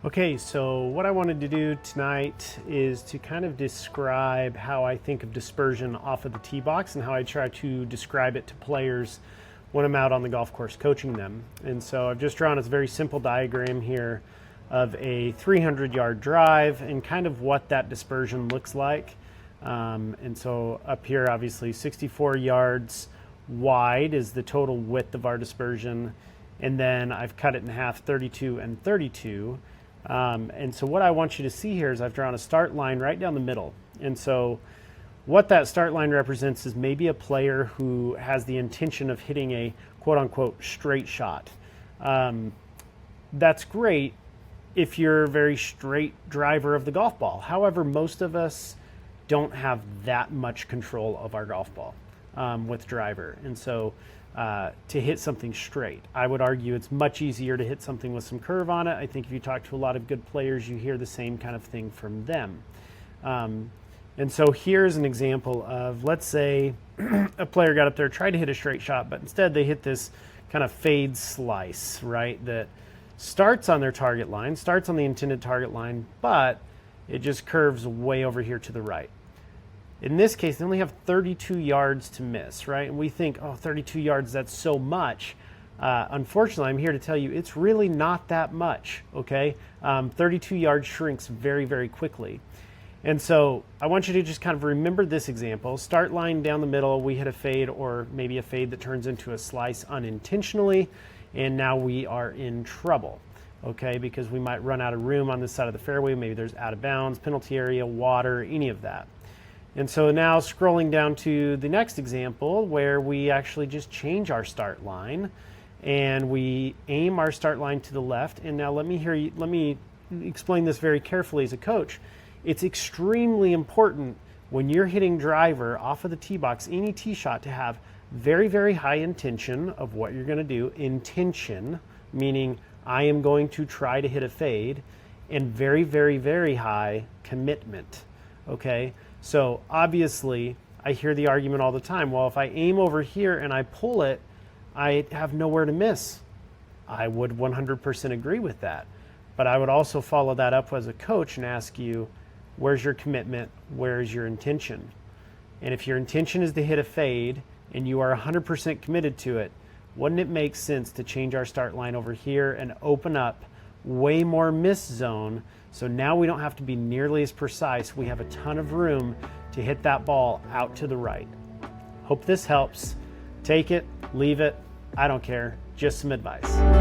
Okay, so what I wanted to do tonight is to kind of describe how I think of dispersion off of the tee box and how I try to describe it to players when I'm out on the golf course coaching them. And so I've just drawn a very simple diagram here of a 300-yard drive and kind of what that dispersion looks like. And so up here, obviously 64 yards wide is the total width of our dispersion. And then I've cut it in half, 32 and 32. And so what I want you to see here is I've drawn a start line right down the middle. And so what that start line represents is maybe a player who has the intention of hitting a quote unquote straight shot. That's great if you're a very straight driver of the golf ball. However, most of us don't have that much control of our golf ball with driver. And so to hit something straight, I would argue it's much easier to hit something with some curve on it. I think if you talk to a lot of good players, you hear the same kind of thing from them. And so here's an example of, let's say a player got up there, tried to hit a straight shot, but instead they hit this kind of fade slice, right? That starts on their target line, starts on the intended target line, but it just curves way over here to the right. In this case, they only have 32 yards to miss, right? And we think, oh, 32 yards, that's so much. Unfortunately, I'm here to tell you it's really not that much, okay? 32 yards shrinks very, very quickly. And so I want you to just kind of remember this example. Start line down the middle, we hit a fade or maybe a fade that turns into a slice unintentionally, and now we are in trouble, okay? Because we might run out of room on this side of the fairway, maybe there's out of bounds, penalty area, water, any of that. And so now scrolling down to the next example where we actually just change our start line and we aim our start line to the left. And now let me explain this very carefully as a coach. It's extremely important when you're hitting driver off of the tee box, any tee shot, to have very, very high intention of what you're going to do. Intention, meaning I am going to try to hit a fade, and very, very, very high commitment, okay? So obviously, I hear the argument all the time, well, if I aim over here and I pull it, I have nowhere to miss. I would 100% agree with that. But I would also follow that up as a coach and ask you, where's your commitment? Where's your intention? And if your intention is to hit a fade and you are 100% committed to it, wouldn't it make sense to change our start line over here and open up way more miss zone? So now we don't have to be nearly as precise. We have a ton of room to hit that ball out to the right. Hope this helps. Take it, leave it, I don't care, just some advice.